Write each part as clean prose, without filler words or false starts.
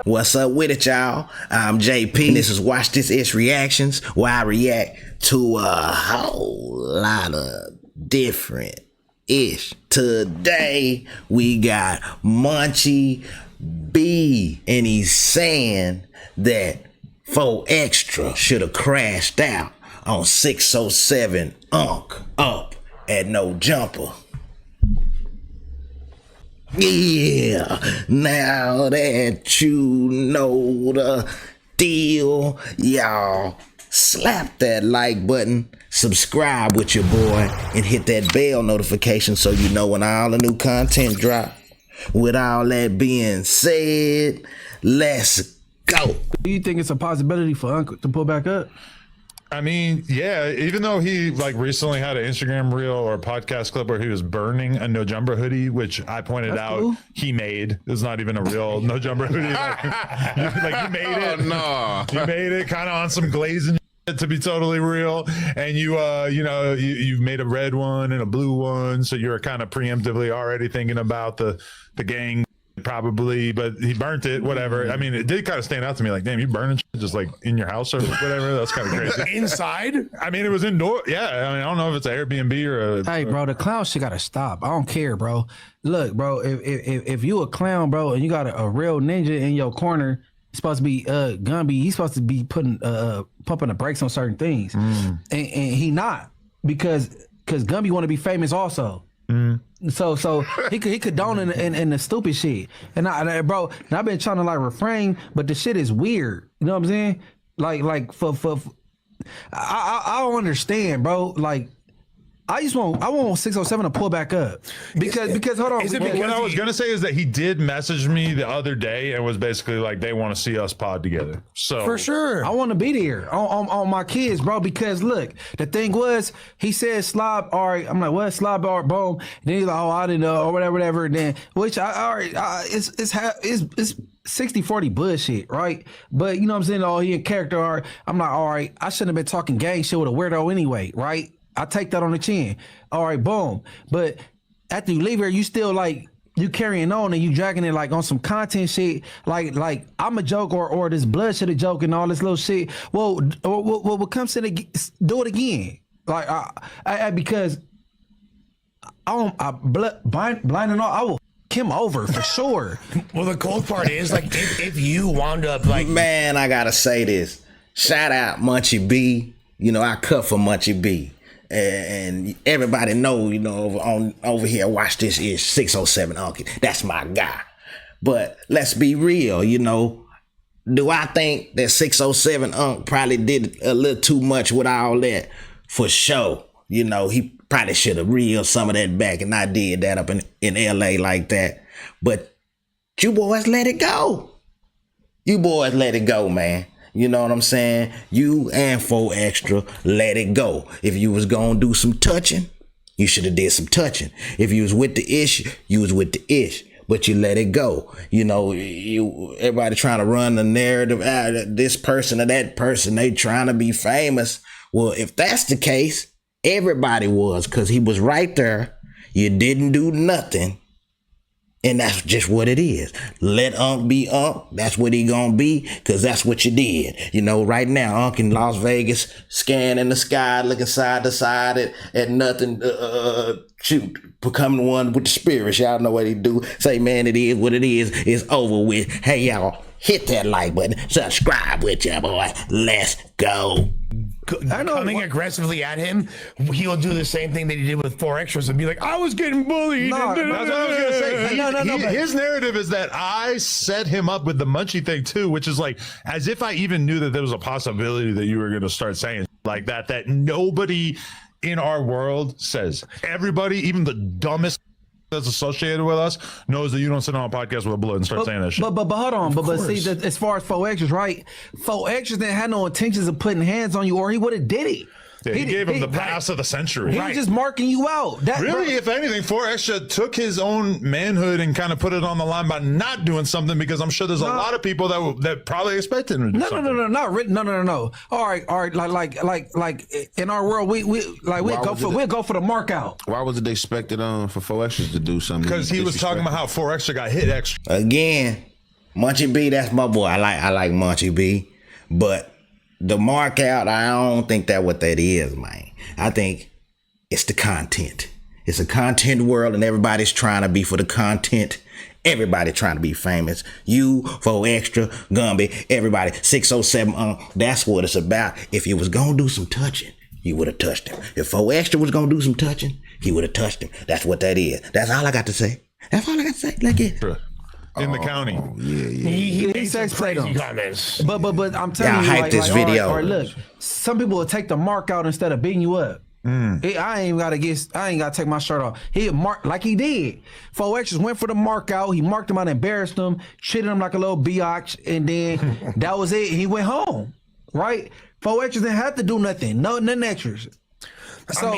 What's up with it, y'all? I'm JP. This is Watch This Ish Reactions, where I react to a whole lot of different ish. Today, we got Munchie B, and he's saying that 4 Extra should have crashed out on 607 Unk up at No Jumper. Yeah, now that you know the deal, y'all slap that like button, subscribe with your boy, and hit that bell notification so you know when all the new content drop. With all that being said, let's go. Do you think it's a possibility for Uncle to pull back up? I mean, yeah, even though he like recently had an Instagram reel or a podcast clip where he was burning a No Jumper hoodie, which I pointed out cool. He made. It's not even a real No Jumper hoodie. Like you made it. Oh, no. You made it kind of on some glazing to be totally real. And you made a red one and a blue one. So you're kind of preemptively already thinking about the gang. Probably, but he burnt it, whatever. I mean, it did kind of stand out to me like, damn, you burning shit just like in your house or whatever. That's kind of crazy. Inside? I mean, it was indoor. Yeah. I mean, I don't know if it's an Airbnb or a. Hey, bro, the clown shit got to stop. I don't care, bro. Look, bro, if you a clown, bro, and you got a real ninja in your corner, it's supposed to be Gumby. He's supposed to be pumping the brakes on certain things. And he not because Gumby want to be famous also. So he condone in the stupid shit, and I've been trying to like refrain, but the shit is weird. You know what I'm saying? Like I don't understand, bro. Like I want 607 to pull back up because hold on. What I was gonna say is that he did message me the other day and was basically like they want to see us pod together. So for sure, I want to be there on my kids, bro. Because look, the thing was he said slob. All right, I'm like what slob? All right, boom. And then he's like, oh, I didn't know or whatever. And then which it's 60-40 bullshit, right? But you know what I'm saying? Oh, he in character art. I'm like, all right, I shouldn't have been talking gang shit with a weirdo anyway, right? I take that on the chin. All right, boom. But after you leave here, you still like you carrying on and you dragging it like on some content shit. Like I'm a joke or this blood shit a joke and all this little shit. Well, what comes to do it again? Like I because blinding all. I will him over for sure. Well, the cold part is like if you wound up like man, I gotta say this. Shout out Munchie B. You know I cut for Munchie B. And everybody know, you know, over here, Watch This Ish 607 Uncle. That's my guy. But let's be real, you know. Do I think that 607 Unc probably did a little too much with all that? For sure. You know, he probably should have reeled some of that back, and I did that up in LA like that. But you boys let it go. You boys let it go, man. You know what I'm saying? You and 4 Extra, let it go. If you was gonna do some touching, you should have did some touching. If you was with the ish, you was with the ish. But you let it go. You know, everybody trying to run the narrative, this person or that person, they trying to be famous. Well, if that's the case, everybody was, because he was right there. You didn't do nothing. And that's just what it is. Let Unc be Unc. That's what he gonna be, because that's what you did. You know, right now, Unc in Las Vegas, scanning the sky, looking side to side at nothing, becoming one with the spirits. Y'all know what he do. Say, man, it is what it is. It's over with. Hey, y'all, hit that like button. Subscribe with ya, boy. Let's go. Coming aggressively at him, he'll do the same thing that he did with 4 Extras and be like, I was getting bullied. No, that's what I was gonna say. His narrative is that I set him up with the Munchie thing too, which is like as if I even knew that there was a possibility that you were gonna start saying like that nobody in our world says. Everybody, even the dumbest that's associated with us, knows that you don't sit on a podcast with a blood and start saying that shit. But hold on, but see, as far as 4 Extras, right? 4 Extras didn't have no intentions of putting hands on you, or he would have did it. Yeah, he gave him the pass of the century. He was just marking you out. If anything, 4 Extra took his own manhood and kind of put it on the line by not doing something, because I'm sure there's a lot of people that probably expected him to do something. No. All right. Like in our world, we'll go for the mark out. Why was it expected for 4 Extras to do something? Because he was talking about how 4 Extra got hit extra. Again, Munchie B, that's my boy. I like Munchie B, but the mark out, I don't think that what that is, man. I think it's the content. It's a content world, and everybody's trying to be for the content. Everybody trying to be famous. You, 4 Extra, Gumby, everybody, 607. That's what it's about. If you was gonna do some touching, you would have touched him. If 4 Extra was gonna do some touching, he would have touched him. That's what that is. That's all I got to say. That's all I got to say. Like it. In the county. Yeah. He made sex some played crazy on. comments. But I'm telling you, hype like, this video. Or look, some people will take the mark out instead of beating you up. I ain't gotta take my shirt off. He marked like he did. 4 Extras went for the mark out. He marked him out, embarrassed him, treated him like a little biatch, and then that was it. He went home. Right? 4 Extras didn't have to do nothing. Nothing extras. So,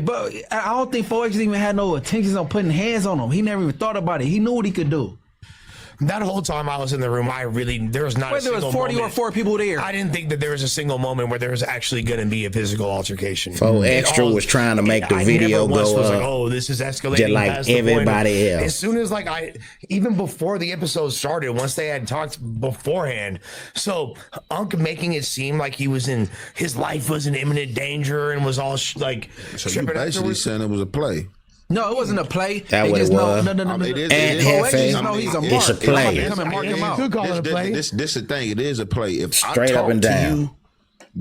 but I don't think 4 Extras even had no intentions on putting hands on him. He never even thought about it. He knew what he could do. That whole time I was in the room, there was not a single there was 40 moment. or 4 people there. I didn't think that there was a single moment where there was actually going to be a physical altercation. 4 Extra was trying to make the video go was up. like, oh, this is escalating. Just like past the point everybody of, else. As soon as even before the episode started, once they had talked beforehand, so Unc making it seem like his life was in imminent danger and was all So you tripping basically afterwards. saying it was a play. No, it wasn't a play. That what it was. No. It is. And it is. Hefe, just know he's a mark. it's a play. Come and mark him out. You call it a play. This the thing. It is a play. If Straight I up talk and to down. you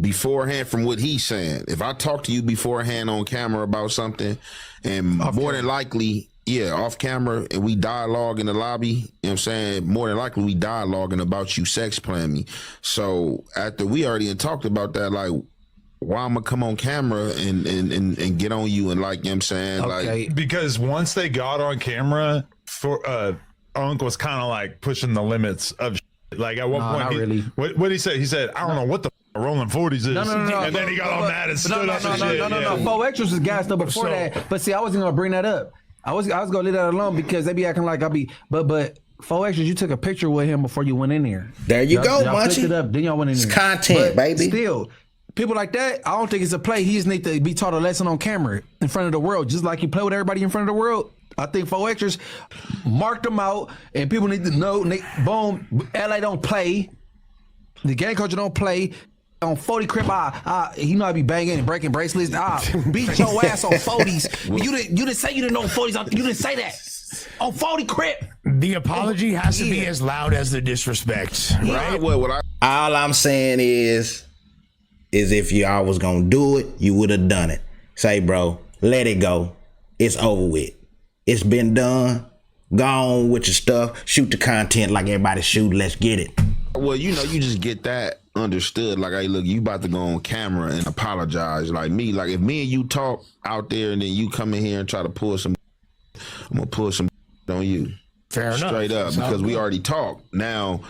beforehand from what he's saying, if I talk to you beforehand on camera about something, and more than likely, off camera, and we dialogue in the lobby, you know what I'm saying? More than likely, we dialoguing about you sex playing me. So after we already talked about that, like, why I'm gonna come on camera and get on you and like, you know what I'm saying? Okay. Like, Because once they got on camera, for Unc was kind of like pushing the limits of shit. Like at one point, not really. What did he say? He said, I don't know what the rolling 40s is. No. And then he got all mad and stood up and shit. No. 4 Extras was gassed up before that. But see, I wasn't gonna bring that up. I was gonna leave that alone because they be acting like but 4 Extras, you took a picture with him before you went in there. There you go, y'all picked Munchie. it up, then y'all went in there. It's content, But baby. Still, people like that, I don't think it's a play. He just need to be taught a lesson on camera in front of the world, just like he play with everybody in front of the world. I think 4 Extras marked them out, and people need to know. Boom, LA don't play. The gang culture don't play. On 40 Crip, you know I be banging and breaking bracelets. Beat your ass on 40s. You didn't say you didn't know 40s. You didn't say that. On 40 Crip. The apology has to be as loud as the disrespect, right? All I'm saying is if y'all was gonna do it, you would have done it. Say, bro, let it go. It's over with. It's been done. Go on with your stuff. Shoot the content like everybody shoot. Let's get it. well, you know, you just get that understood. Like, hey, look, you about to go on camera and apologize. Like me, like if me and you talk out there and then you come in here and try to pull some, I'm gonna pull some on you. Fair enough. Straight up, because we already talked. Now,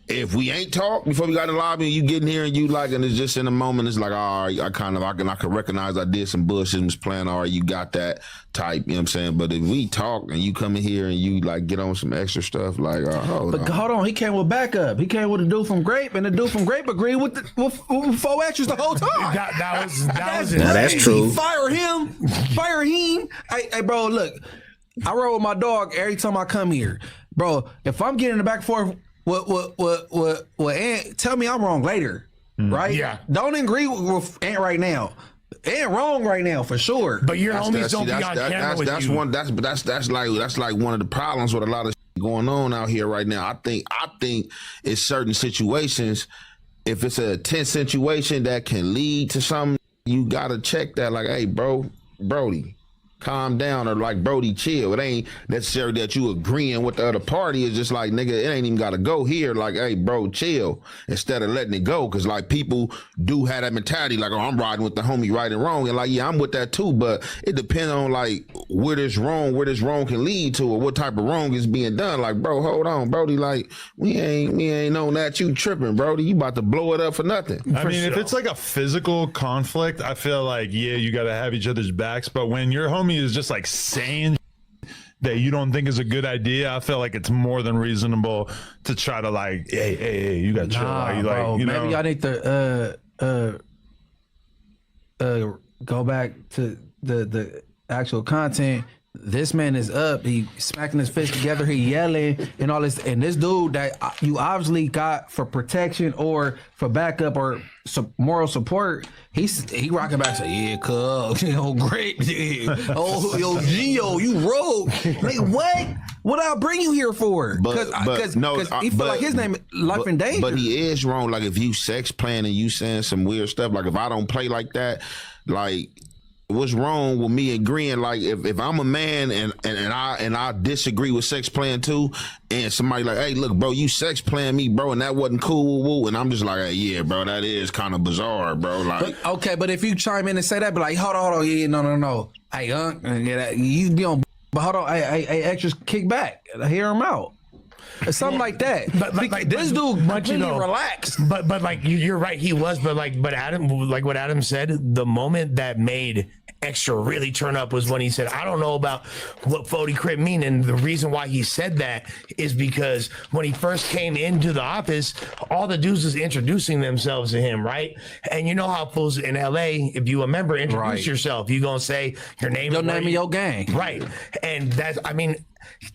if we ain't talked before we got in the lobby and you get in here and you like, and it's just in a moment, it's like, all right, I can recognize I did some bullshit and was playing, all right, you got that type, you know what I'm saying? But if we talk and you come in here and you like get on some extra stuff, like, hold on, he came with backup. He came with a dude from Grape, and the dude from Grape agreed with four extras the whole time. That was Now, that's true. Fire him. Hey, bro, look, I roll with my dog every time I come here. Bro, if I'm getting the back and forth, what Ant, tell me I'm wrong later, right? Yeah. Don't agree with Ant right now. Ant wrong right now for sure. But your homies don't be on camera with you. That's like one of the problems with a lot of shit going on out here right now. I think it's certain situations. If it's a tense situation that can lead to something, you gotta check that. Like, hey, Brody, calm down, or like, Brody, chill. It ain't necessarily that you agreeing with the other party. It's just like, nigga, it ain't even gotta go here. Like, hey, bro, chill, instead of letting it go. Cause like people do have that mentality, like, oh, I'm riding with the homie right and wrong. And like, yeah, I'm with that too, but it depends on like where this wrong can lead to, or what type of wrong is being done. Like, bro, hold on, Brody, like we ain't on that. You tripping, Brody. You about to blow it up for nothing. I mean, if it's like a physical conflict, I feel like, yeah, you got to have each other's backs. But when your homie is just like saying that you don't think is a good idea, I feel like it's more than reasonable to try to like, hey, you got to chill. Like, maybe I need to go back to the actual content This man is up. He smacking his fist together. He yelling and all this. And this dude that you obviously got for protection or for backup or moral support, he rocking back. Say, yeah, cuz, great. Yeah. Oh, yo, Gio, you rogue. Like, what? What I bring you here for? Because he feel like his name is life in danger. But he is wrong. Like, if you sex playing and you saying some weird stuff, like if I don't play like that, like. What's wrong with me agreeing? Like if I'm a man and I disagree with sex playing too, and somebody like, hey, look, bro, you sex playing me, bro, and that wasn't cool, woo, and I'm just like, hey, yeah, bro, that is kind of bizarre, bro. Like, but if you chime in and say that, be like, hold on, yeah, no, hey, you be on, but hold on, hey, extras, kick back, hear him out. Something like that. But like this dude, relax. But like you're right, he was. But Adam, like what Adam said, the moment that made Extra really turn up was when he said, "I don't know about what 40 crib mean." And the reason why he said that is because when he first came into the office, all the dudes was introducing themselves to him, right? And you know how fools in LA, if you a member, introduce yourself. You gonna say your name of your gang, right? And that's, I mean.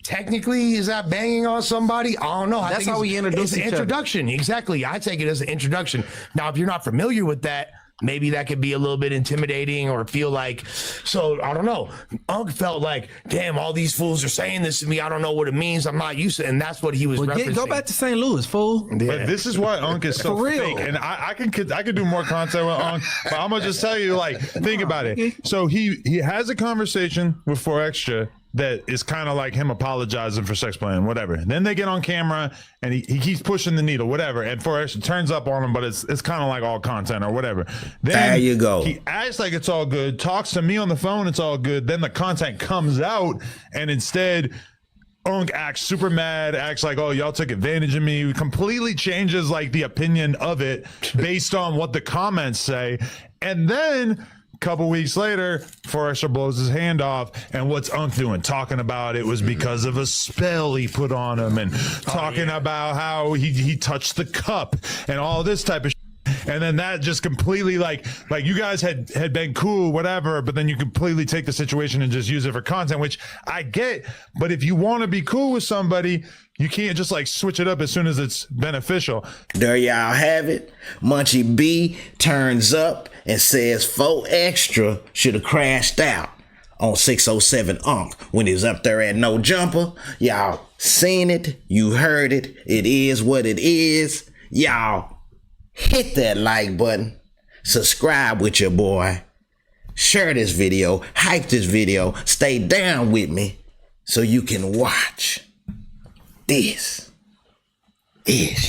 Technically, is that banging on somebody? I don't know. That's how we introduce each other. It's an introduction. Exactly. I take it as an introduction. Now, if you're not familiar with that, maybe that could be a little bit intimidating or feel like, so I don't know. Unc felt like, damn, all these fools are saying this to me. I don't know what it means. I'm not used to it. And that's what he was referencing. Go back to St. Louis, fool. Yeah. But this is why Unc is so fake. And I could do more content with Unc, but I'm going to just tell you, like, think about it. So he has a conversation with 4 Extra that is kind of like him apologizing for sex playing, whatever. Then they get on camera and he keeps pushing the needle, whatever. And 4 Extra turns up on him, but it's kind of like all content or whatever. Then there you go. He acts like it's all good, talks to me on the phone, it's all good. Then the content comes out and instead Unc acts super mad, acts like, oh, y'all took advantage of me. Completely changes like the opinion of it based on what the comments say. And then couple weeks later, 4 Extra blows his hand off, and what's Unc doing? Talking about it was because of a spell he put on him, and talking about how he touched the cup and all this type of shit. And then that just completely like you guys had been cool, whatever, but then you completely take the situation and just use it for content, which I get. But if you want to be cool with somebody, you can't just like switch it up as soon as it's beneficial. There y'all have it. Munchie B turns up and says 4 Extra should have crashed out on 607 Unc when he was up there at No Jumper. Y'all seen it. You heard it. It is what it is. Y'all hit that like button. Subscribe with your boy. Share this video. Hype this video. Stay down with me so you can watch this ish.